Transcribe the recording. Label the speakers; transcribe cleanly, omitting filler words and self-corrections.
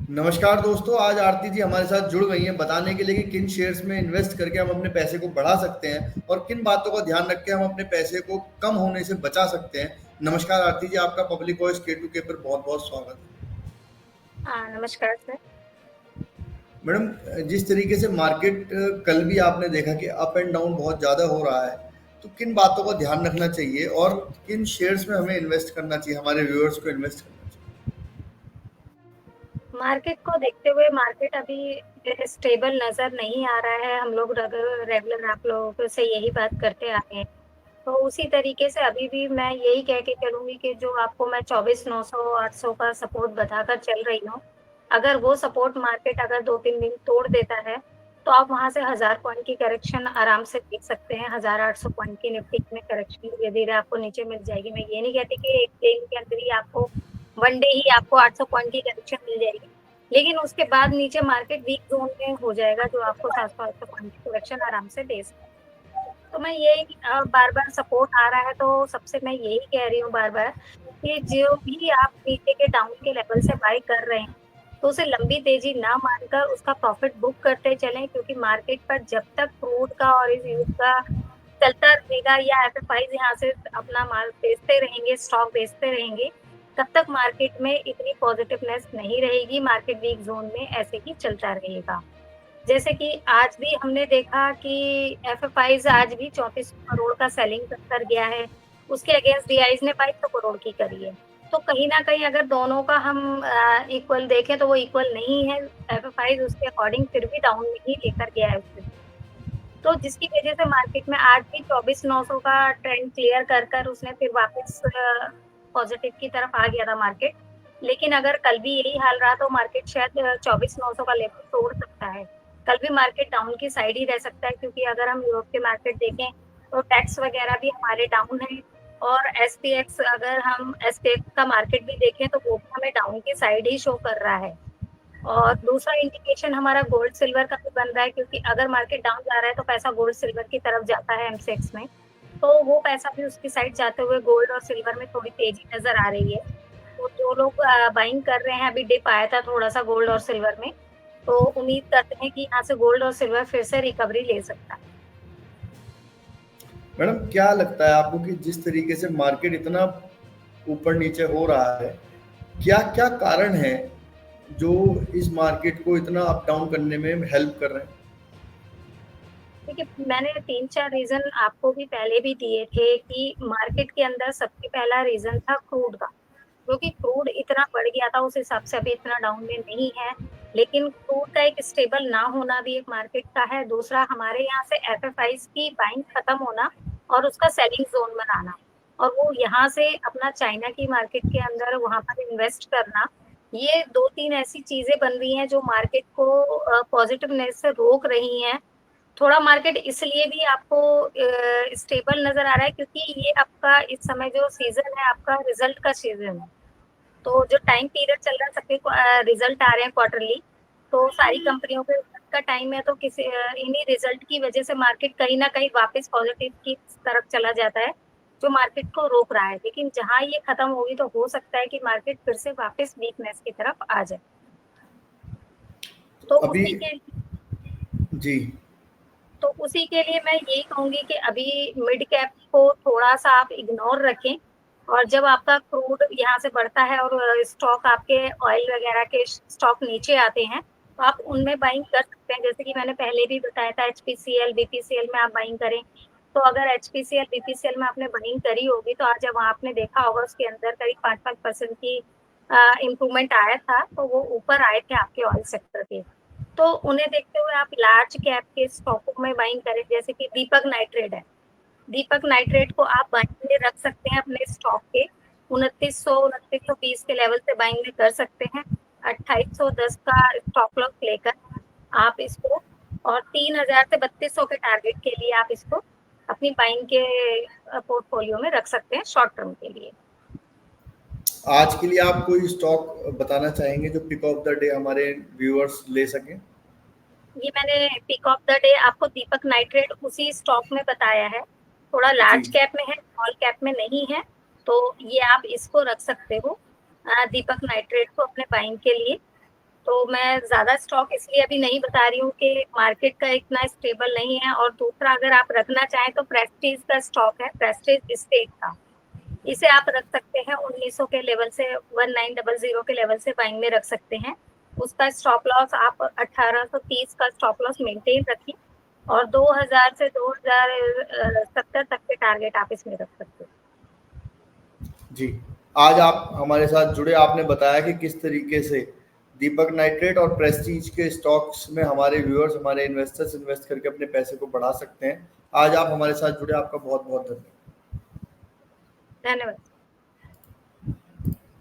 Speaker 1: नमस्कार दोस्तों, आज आरती जी हमारे साथ जुड़ गई हैं बताने के लिए कि किन शेयर्स में इन्वेस्ट करके हम अपने पैसे को बढ़ा सकते हैं और किन बातों का ध्यान रख के हम अपने पैसे को कम होने से बचा सकते हैं। नमस्कार आरती जी, आपका पब्लिक वॉइस K2K पर बहुत बहुत स्वागत है।
Speaker 2: हाँ, नमस्कार सर।
Speaker 1: मैडम, जिस तरीके से मार्केट कल भी आपने देखा कि अप एंड डाउन बहुत ज़्यादा हो रहा है, तो किन बातों का ध्यान रखना चाहिए और किन शेयर्स में हमें इन्वेस्ट करना चाहिए, हमारे व्यूअर्स को इन्वेस्ट करना चाहिए।
Speaker 2: मार्केट को देखते हुए मार्केट अभी स्टेबल नज़र नहीं आ रहा है। हम लोग रेगुलर आप लोगों से यही बात करते आ रहे हैं। तो उसी तरीके से अभी भी मैं यही कह के चलूँगी कि जो आपको मैं 24,900 800 का सपोर्ट बताकर चल रही हूँ, अगर वो सपोर्ट मार्केट अगर 2-3 दिन तोड़ देता है, तो आप वहाँ से 1000 पॉइंट की करेक्शन आराम से देख सकते हैं। 1800 पॉइंट की निफ्टी में करेक्शन धीरे-धीरे आपको नीचे मिल जाएगी। मैं ये नहीं कहती कि एक दिन के अंदर ही आपको वन डे ही आपको 800 पॉइंट की करेक्शन मिल जाएगी। लेकिन उसके बाद नीचे मार्केट वीक ज़ोन में हो जाएगा, जो आपको 700-800 पॉइंट की करेक्शन आराम से दे सकता है। तो मैं यही बार-बार सपोर्ट आ रहा है, तो सबसे मैं यही कह रही हूँ बार-बार कि जो भी आप नीचे के डाउन के लेवल से बाय कर रहे हैं, तो उसे लंबी तेज़ी ना मानकर उसका प्रॉफ़िट बुक करते चलें, क्योंकि मार्केट पर जब तक क्रूड का और इस युद्ध का चलता रहेगा या एफएफआईज़ यहाँ से अपना माल बेचते रहेंगे, स्टॉक बेचते रहेंगे, तब तक मार्केट में इतनी पॉज़िटिवनेस नहीं रहेगी, मार्केट वीक ज़ोन में ऐसे ही चलता रहेगा। जैसे कि आज भी हमने देखा कि एफएफआईज़ आज भी 3400 करोड़ का सेलिंग कर गया है। उसके अगेंस्ट डीआईज़ ने 2200 करोड़ की करी है। तो कहीं न कहीं अगर दोनों का हम इक्वल देखें तो वो इक्वल नहीं है। एफएफआईज़ उसके अकॉर्डिंग फिर भी डाउन में ही लेकर गया है उसे। तो जिसकी वजह से मार्केट में आज भी 24,900 का ट्रेंड क्लियर कर उसने फिर वापस पॉज़िटिव की तरफ आ गया था मार्केट। लेकिन अगर कल भी यही हाल रहा तो मार्केट शायद 24,900 का लेवल तोड़ सकता है। कल भी मार्केट डाउन की साइड ही रह सकता है, क्योंकि अगर हम यूरोप के मार्केट देखें तो टैक्स वगैरह भी हमारे डाउन है और एसपीएक्स अगर हम एसपीएक्स का मार्केट भी देखें तो वो भी हमें डाउन की साइड ही शो कर रहा है। और दूसरा इंडिकेशन हमारा गोल्ड सिल्वर का भी बन रहा है, क्योंकि अगर मार्केट डाउन जा रहा है तो पैसा गोल्ड सिल्वर की तरफ जाता है एमसीएक्स में। तो वो पैसा भी उसकी साइड जाते हुए गोल्ड और सिल्वर में थोड़ी तेज़ी नज़र आ रही है। तो जो लोग बाइंग कर रहे हैं, अभी डिप आया था थोड़ा-सा गोल्ड और सिल्वर में, तो उम्मीद करते हैं कि यहाँ से गोल्ड और सिल्वर फिर से रिकवरी ले सकता है।
Speaker 1: मैडम, क्या लगता है आपको कि जिस तरीके से मार्केट इतना ऊपर नीचे हो रहा है, क्या क्या कारण है जो इस मार्केट को इतना अप डाउन करने में हेल्प कर रहे हैं?
Speaker 2: देखिए, मैंने 3-4 रीज़न आपको भी पहले भी दिए थे कि मार्केट के अंदर सबसे पहला रीज़न था क्रूड का। क्योंकि क्रूड इतना बढ़ गया था, उस हिसाब से अभी इतना डाउन में नहीं है। लेकिन क्रूड का एक स्टेबल ना होना भी एक मार्केट का है। दूसरा, हमारे यहाँ से एफएफआईज़ की बाइंग खत्म होना और उसका सेलिंग ज़ोन बनाना और वो यहाँ से अपना चाइना की मार्केट के अंदर वहाँ पर इन्वेस्ट करना। ये 2-3 ऐसी चीज़ें बन रही हैं जो मार्केट को पॉज़िटिवनेस से रोक रही हैं। थोड़ा मार्केट इसलिए भी आपको स्टेबल नज़र आ रहा है, क्योंकि ये आपका इस समय जो सीज़न है, आपका रिज़ल्ट का सीज़न है। तो जो टाइम पीरियड चल रहा है, सबके रिज़ल्ट आ रहे हैं क्वार्टरली, तो सारी कंपनियों के रिज़ल्ट का टाइम है, तो इन्हीं रिज़ल्ट की वजह से मार्केट कहीं न कहीं वापस पॉज़िटिव की तरफ चला जाता है, जो मार्केट को रोक रहा है। लेकिन जहाँ ये खत्म होगी तो हो सकता है कि मार्केट फिर से वापस वीकनेस की तरफ आ जाए। तो
Speaker 1: अभी
Speaker 2: उसी के
Speaker 1: जी।
Speaker 2: तो उसी के लिए मैं यही कहूँगी कि अभी मिड कैप को थोड़ा-सा आप इग्नोर रखें और जब आपका क्रूड यहाँ से बढ़ता है और स्टॉक आपके ऑयल वगैरह के स्टॉक नीचे आते हैं, तो आप उनमें बाइंग कर सकते हैं। जैसे कि मैंने पहले भी बताया था एचपीसीएल, बीपीसीएल में आप बाइंग करें। तो अगर एचपीसीएल, बीपीसीएल में आपने बाइंग करी होगी तो आज जब आपने देखा होगा उसके अंदर करीब 5-5% की इम्प्रूवमेंट आया था, तो वो ऊपर आए थे आपके ऑयल सेक्टर के। तो उन्हें देखते हुए आप लार्ज कैप के स्टॉकों में बाइंग करें, जैसे कि दीपक नाइट्रेट है। दीपक नाइट्रेट को आप बाइंग में रख सकते हैं अपने स्टॉक के 2900-2920 के लेवल से बाइंग में कर सकते हैं। 2810 का स्टॉप लॉस लेकर आप इसको और 3000 से 3200 के टारगेट के लिए आप इसको अपनी बाइंग के पोर्टफोलियो में रख सकते हैं शॉर्ट टर्म के लिए।
Speaker 1: आज के लिए आप कोई स्टॉक बताना चाहेंगे जो पिक ऑफ द डे हमारे व्यूअर्स ले सकें?
Speaker 2: ये मैंने पिक ऑफ द डे आपको दीपक नाइट्रेट उसी स्टॉक में बताया है। थोड़ा
Speaker 1: जी।
Speaker 2: लार्ज कैप में है, स्मॉल कैप में नहीं है, तो ये आप इसको रख सकते हो दीपक नाइट्रेट को अपने बाइंग के लिए। तो मैं ज़्यादा स्टॉक इसलिए अभी नहीं बता रही हूँ कि मार्केट का इतना स्टेबल नहीं है। और दूसरा, अगर आप रखना चाहें तो प्रेस्टीज का स्टॉक है, प्रेस्टीज स्टेट का। इसे आप रख सकते हैं 1900 के लेवल से, 1900 के लेवल से बाइंग में रख सकते हैं। उसका स्टॉप लॉस आप 1830 का स्टॉप लॉस मेंटेन रखिए, और 2000 से 2070 तक के टारगेट आप इसमें रख सकते हैं।
Speaker 1: जी, आज आप हमारे साथ जुड़े, आपने बताया कि किस तरीके से दीपक नाइट्रेट और प्रेस्टीज के स्टॉक्स में हमारे व्यूअर्स, हमारे इन्वेस्टर्स इन्वेस्ट करके अपने पैसे को बढ़ा सकते हैं। आज आप हमारे साथ जुड़े, आपका बहुत बहुत धन्यवाद।
Speaker 2: धन्यवाद।